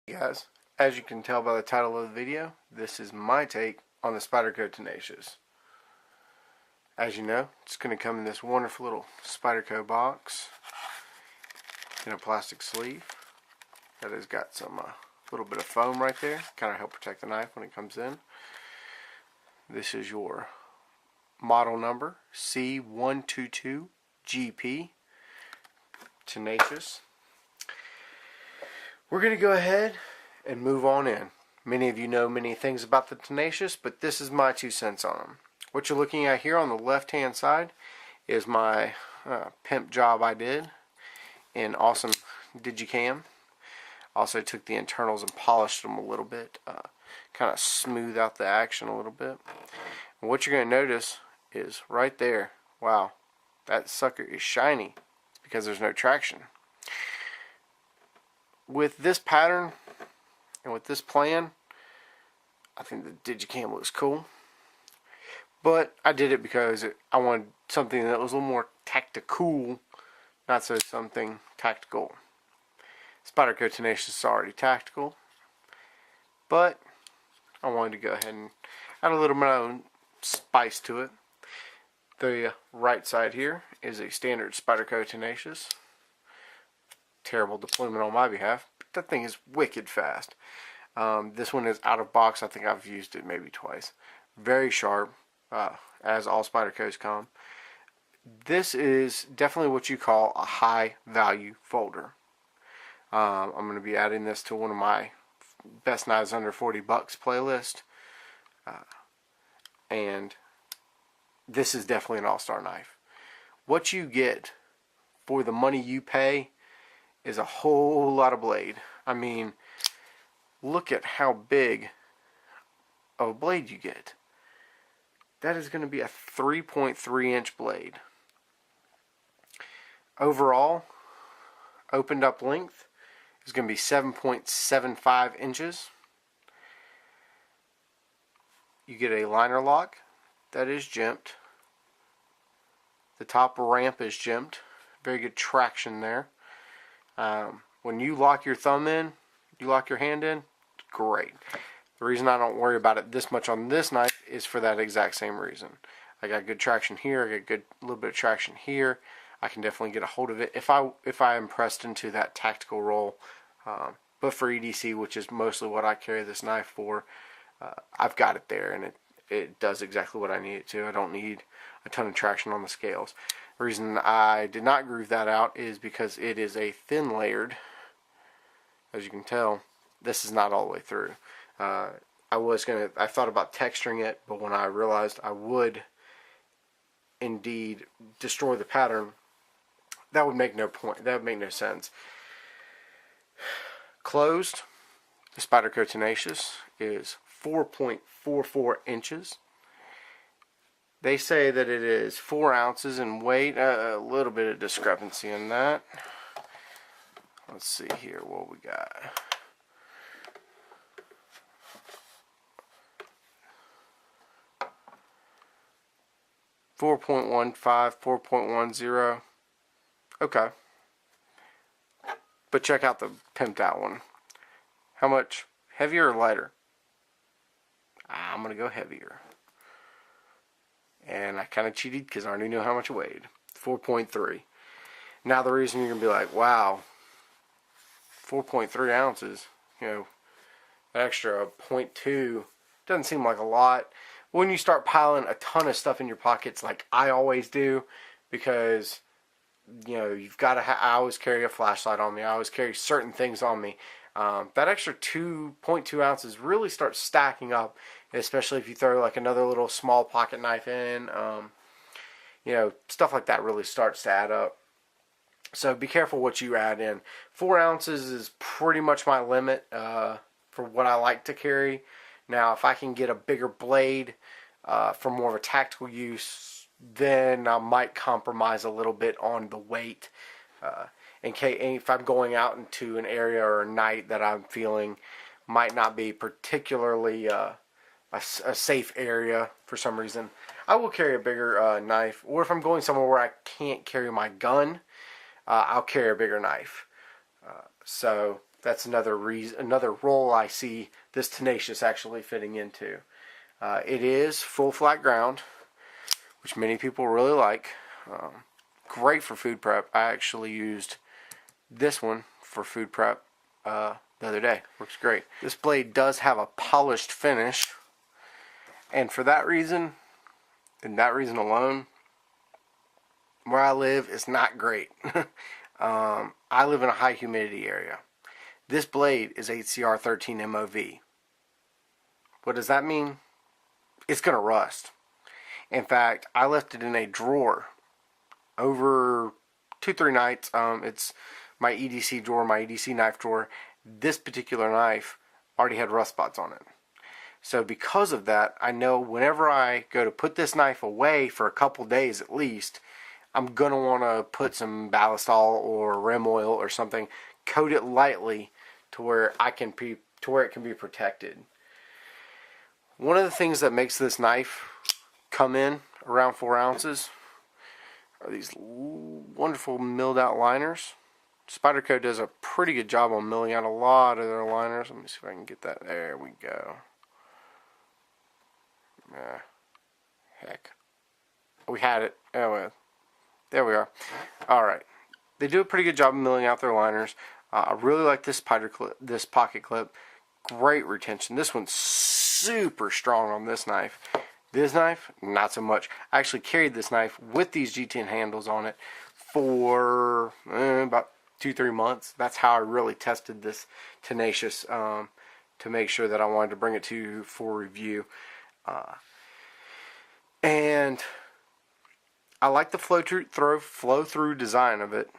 Hey guys, as you can tell by the title of the video, this is my take on the Spyderco Tenacious. As you know, it's going to come in this wonderful little Spyderco box in a plastic sleeve that has got some little bit of foam right there, kind of help protect the knife when it comes in. This is your model number C122GP Tenacious. We're going to go ahead and move on in. Many of you know many things about the Tenacious, but this is my 2 cents on them. What you're looking at here on the left hand side is my pimp job I did in awesome Digicam. Also took the internals and polished them a little bit, kind of smooth out the action a little bit. And what you're going to notice is right there, wow, that sucker is shiny. It's because there's no traction. With this pattern and with this plan, I think the Digicam looks cool. But I did it because I wanted something that was a little more tactical, not so something tactical. Spyderco Tenacious is already tactical, but I wanted to go ahead and add a little bit of my own spice to it. The right side here is a standard Spyderco Tenacious. Terrible deployment on my behalf, but that thing is wicked fast. This one is out of box. I think I've used it maybe twice. Very sharp, as all Spydercos come. This is definitely what you call a high value folder. I'm going to be adding this to one of my best knives under 40 bucks playlist, and this is definitely an all-star knife. What you get for the money you pay is a whole lot of blade. I mean, look at how big of a blade you get. That is going to be a 3.3 inch blade. Overall, opened up length is going to be 7.75 inches. You get a liner lock that is jimped. The top ramp is jimped. Very good traction there. When you lock your thumb in, you lock your hand in, great. The reason I don't worry about it this much on this knife is for that exact same reason. I got good traction here, I got good little bit of traction here. I can definitely get a hold of it if I am pressed into that tactical role. But for EDC, which is mostly what I carry this knife for, I've got it there, and it does exactly what I need it to. I don't need a ton of traction on the scales. The reason I did not groove that out is because it is a thin layered. As you can tell, this is not all the way through. I thought about texturing it, but when I realized I would indeed destroy the pattern, that would make no point. That would make no sense. Closed, the Spyderco Tenacious is 4.44 inches. They say that it is 4 ounces in weight. A little bit of discrepancy in that. Let's see here what we got. .15, 4.10. Okay. But check out the pimped out one. How much heavier or lighter? I'm going to go heavier. And I kind of cheated because I already knew how much it weighed. 4.3. Now the reason you're going to be like, wow, 4.3 ounces, you know, that extra 0.2 doesn't seem like a lot. When you start piling a ton of stuff in your pockets like I always do, because, you know, you've got to I always carry a flashlight on me. I always carry certain things on me. That extra 2.2 ounces really starts stacking up, especially if you throw like another little small pocket knife in. You know, stuff like that really starts to add up. So be careful what you add in. 4 ounces is pretty much my limit for what I like to carry. Now, if I can get a bigger blade for more of a tactical use, then I might compromise a little bit on the weight. In case if I'm going out into an area or a night that I'm feeling might not be particularly a safe area for some reason, I will carry a bigger knife. Or if I'm going somewhere where I can't carry my gun, I'll carry a bigger knife. So that's another reason, another role I see this Tenacious actually fitting into. It is full flat ground, which many people really like. Great for food prep. I actually used this one for food prep the other day. Works great. This blade does have a polished finish, and for that reason, and that reason alone, where I live is not great. I live in a high humidity area. This blade is HCR 13 MOV. What does that mean? It's going to rust. In fact, I left it in a drawer over 2-3 nights. It's my EDC drawer, my EDC knife drawer. This particular knife already had rust spots on it. So because of that, I know whenever I go to put this knife away for a couple days at least, I'm going to want to put some ballistol or rim oil or something, coat it lightly to where it can be protected. One of the things that makes this knife come in around 4 ounces are these wonderful milled out liners. Spyderco does a pretty good job on milling out a lot of their liners. Let me see if I can get that. There we go. Heck. We had it. Oh, well. There we are. Alright. They do a pretty good job of milling out their liners. I really like this this pocket clip. Great retention. This one's super strong on this knife. This knife, not so much. I actually carried this knife with these G10 handles on it for about 2-3 months. That's how I really tested this Tenacious to make sure that I wanted to bring it to you for review. And I like the flow through design of it,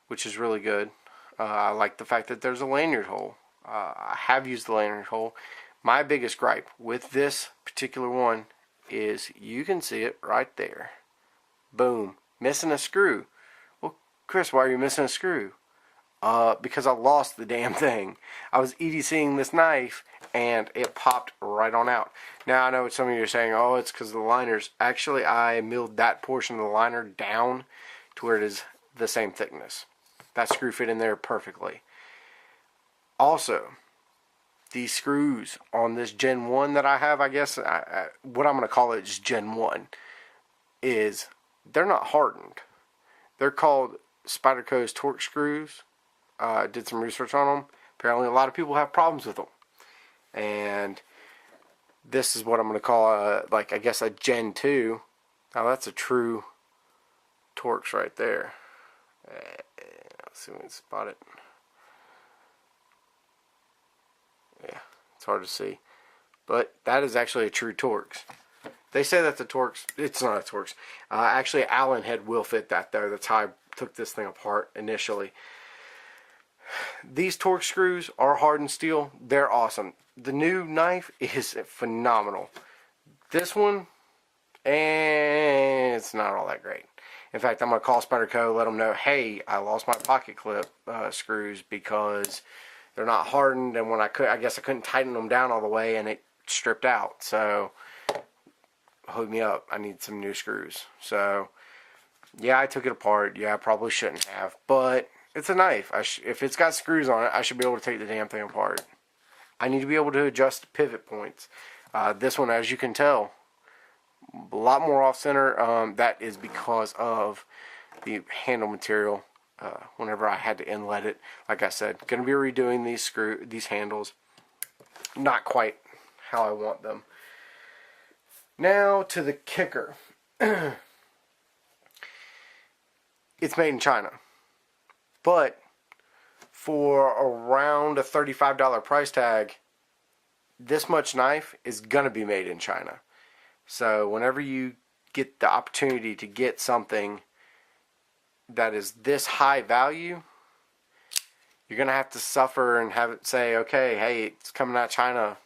which is really good. I like the fact that there's a lanyard hole. I have used the lanyard hole. My biggest gripe with this particular one is you can see it right there. Boom. Missing a screw. Well, Chris, why are you missing a screw? Because I lost the damn thing. I was EDCing this knife and it popped right on out. Now I know what some of you are saying, oh, it's because of the liners. Actually, I milled that portion of the liner down to where it is the same thickness. That screw fit in there perfectly. Also, these screws on this Gen 1 that I have, I guess, what I'm going to call it is Gen 1, is they're not hardened. They're called Spyderco's torque screws. Did some research on them. Apparently a lot of people have problems with them. And this is what I'm going to call, like, I guess a Gen 2. Now that's a true Torx right there. Let's see if we can spot it. Yeah, it's hard to see. But that is actually a true Torx. They say that's a Torx. It's not a Torx. Actually, Allen head will fit that, though. That's how I took this thing apart initially. These Torx screws are hardened steel. They're awesome. The new knife is phenomenal. This one, and it's not all that great. In fact, I'm going to call Spyderco, let them know, hey, I lost my pocket clip screws because they're not hardened, and when I guess I couldn't tighten them down all the way, and it stripped out. So, hook me up. I need some new screws. So, yeah, I took it apart. Yeah, I probably shouldn't have, but it's a knife. If it's got screws on it, I should be able to take the damn thing apart. I need to be able to adjust pivot points. This one, as you can tell, a lot more off-center. That is because of the handle material. Whenever I had to inlet it, like I said, going to be redoing these handles. Not quite how I want them. Now to the kicker. It's made in China, but for around a $35 price tag, this much knife is going to be made in China. So whenever you get the opportunity to get something that is this high value, you're going to have to suffer and have it say, okay, hey, it's coming out of China.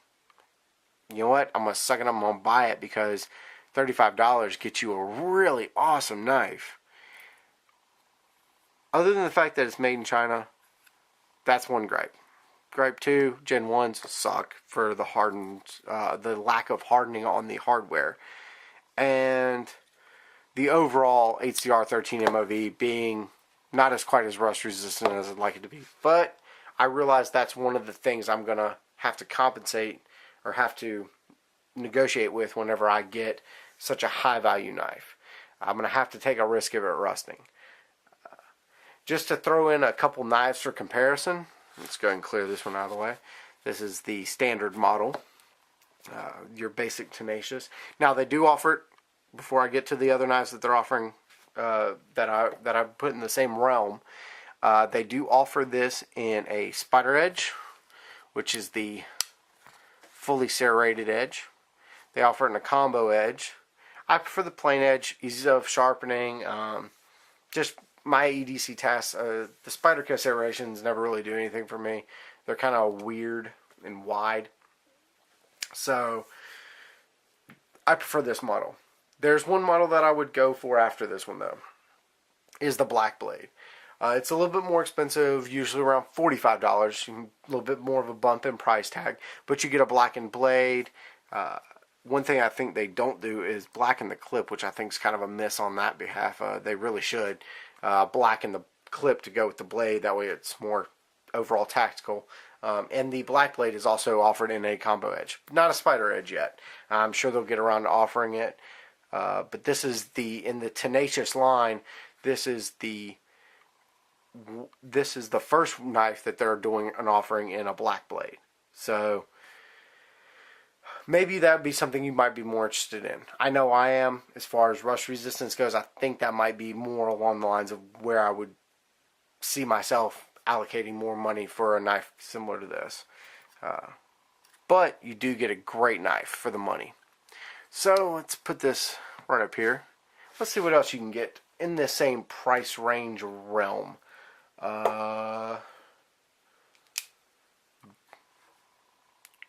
You know what? I'm going to suck it up. I'm going to buy it because $35 gets you a really awesome knife. Other than the fact that it's made in China, that's one gripe. Gripe 2, Gen 1s suck for the lack of hardening on the hardware. And the overall HCR 13 MOV being not as quite as rust resistant as I'd like it to be. But I realize that's one of the things I'm going to have to compensate or have to negotiate with whenever I get such a high value knife. I'm going to have to take a risk of it rusting. Just to throw in a couple knives for comparison, let's go and clear this one out of the way. This is the standard model, your basic Tenacious. Now they do offer it, before I get to the other knives that they're offering that I put in the same realm, they do offer this in a spider edge, which is the fully serrated edge. They offer it in a combo edge. I prefer the plain edge, easy of sharpening. Just my EDC tasks, the Spyderco serrations never really do anything for me. They're kind of weird and wide. So I prefer this model. There's one model that I would go for after this one though, is the black blade. It's a little bit more expensive, usually around $45. A little bit more of a bump in price tag, but you get a blackened blade. One thing I think they don't do is blacken the clip, which I think is kind of a miss on that behalf. They really should blacken the clip to go with the blade. That way it's more overall tactical. And the black blade is also offered in a combo edge. Not a spider edge yet. I'm sure they'll get around to offering it. But this is in the Tenacious line, this is the first knife that they're doing an offering in a black blade. So maybe that would be something you might be more interested in. I know I am. As far as rust resistance goes, I think that might be more along the lines of where I would see myself allocating more money for a knife similar to this. But you do get a great knife for the money. So let's put this right up here. Let's see what else you can get in the same price range realm.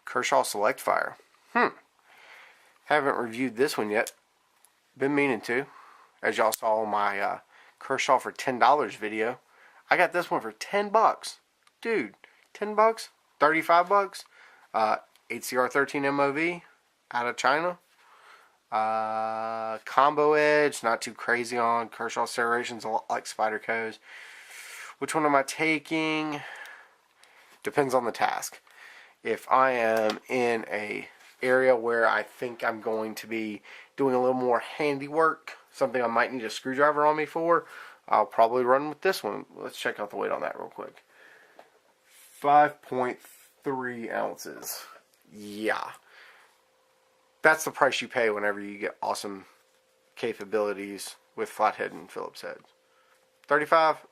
Kershaw Select Fire. Haven't reviewed this one yet. Been meaning to. As y'all saw in my Kershaw for $10 video. I got this one for $10. Dude, $10? $35? 8CR13 MOV out of China. Combo edge, not too crazy on. Kershaw serrations, a lot like Spyderco's. Which one am I taking? Depends on the task. If I am in a area where I think I'm going to be doing a little more handiwork, something I might need a screwdriver on me for, I'll probably run with this one. Let's check out the weight on that real quick. 5.3 ounces. Yeah. That's the price you pay whenever you get awesome capabilities with flathead and Phillips heads. 35,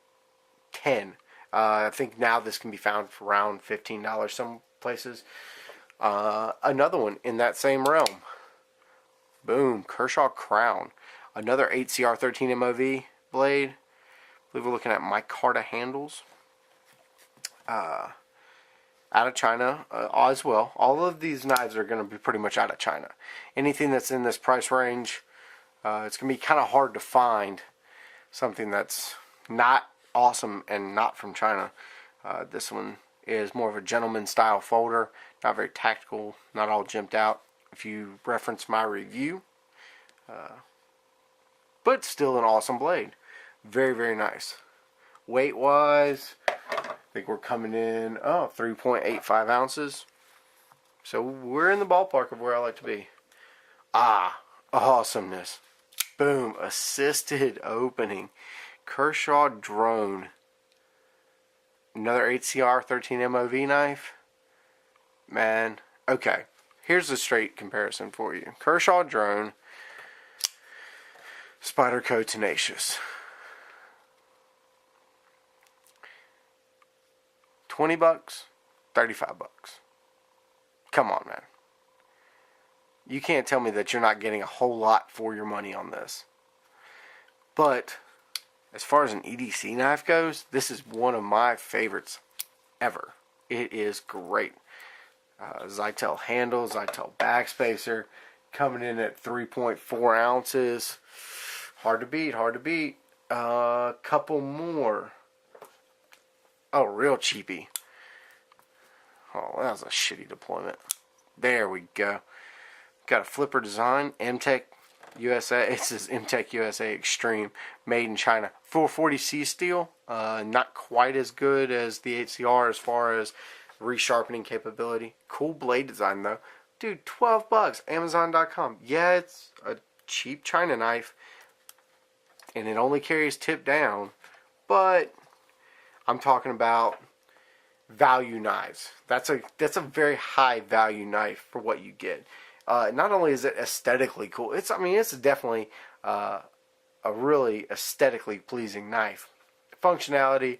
10. I think now this can be found for around $15 some places. Another one in that same realm. Boom, Kershaw Crown. Another 8CR13 MOV blade. I believe we're looking at micarta handles. Out of China as well. All of these knives are going to be pretty much out of China. Anything that's in this price range, it's going to be kind of hard to find something that's not awesome and not from China. This one is more of a gentleman style folder, not very tactical, not all jimped out if you reference my review. But still an awesome blade. Very, very nice. Weight wise, I think we're coming in 3.85 ounces. So we're in the ballpark of where I like to be. Awesomeness. Boom, assisted opening. Kershaw drone. Another 8CR13 MOV knife. Man, okay. Here's a straight comparison for you. Kershaw drone. Spyderco Tenacious. $20, $35. Come on, man. You can't tell me that you're not getting a whole lot for your money on this. But as far as an EDC knife goes, this is one of my favorites ever. It is great. Zytel handle, Zytel backspacer, coming in at 3.4 ounces. Hard to beat, hard to beat. Couple more. Oh, real cheapy. Oh, that was a shitty deployment. There we go. Got a flipper design, MTech USA. It says MTech USA Extreme, made in China. 440C steel, not quite as good as the HCR as far as resharpening capability. Cool blade design though. Dude, $12, Amazon.com. Yeah, it's a cheap China knife, and it only carries tip down, but I'm talking about value knives. That's a very high value knife for what you get. Not only is it aesthetically cool, it's definitely a really aesthetically pleasing knife. Functionality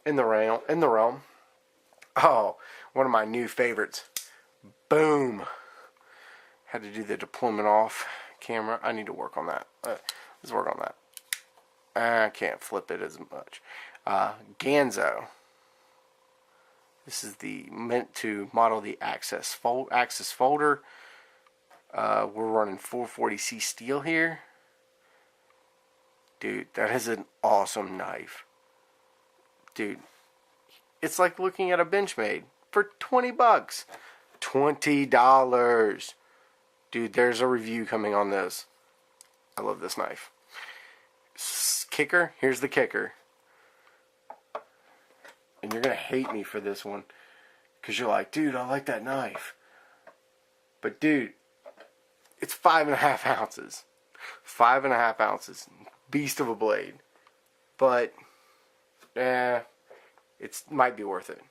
in the realm. Oh, one of my new favorites. Boom. Had to do the deployment off camera. I need to work on that. Let's work on that. I can't flip it as much. Ganzo. This is meant to model the Axis folder. We're running 440C steel here. Dude, that is an awesome knife. Dude, it's like looking at a Benchmade for $20. $20. Dude, there's a review coming on this. I love this knife. Kicker, here's the kicker. And you're going to hate me for this one, because you're like, dude, I like that knife. But dude, it's 5.5 ounces. 5.5 ounces. Beast of a blade. But, it might be worth it.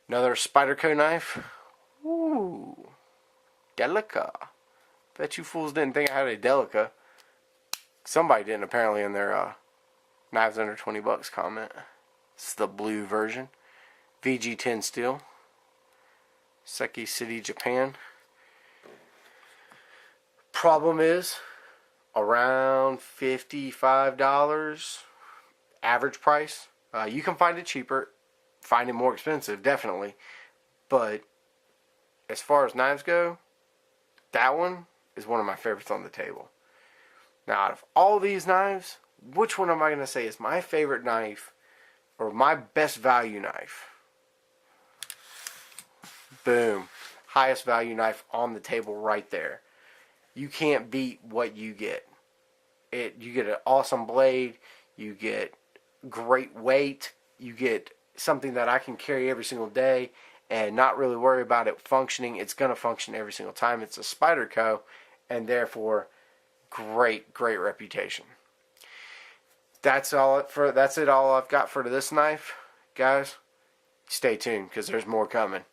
Another Spyderco knife. Ooh. Delica. Bet you fools didn't think I had a Delica. Somebody didn't, apparently, in their knives under $20 comment. This is the blue version. VG10 steel. Seki City, Japan. Problem is, around $55 average price. You can find it cheaper, find it more expensive, definitely. But as far as knives go, that one is one of my favorites on the table. Now, out of all these knives, which one am I going to say is my favorite knife or my best value knife? Boom. Highest value knife on the table right there. You can't beat what you get. You get an awesome blade. You get great weight. You get something that I can carry every single day and not really worry about it functioning. It's going to function every single time. It's a Spyderco, and therefore, great reputation. That's it all I've got for this knife. Guys, stay tuned, because there's more coming.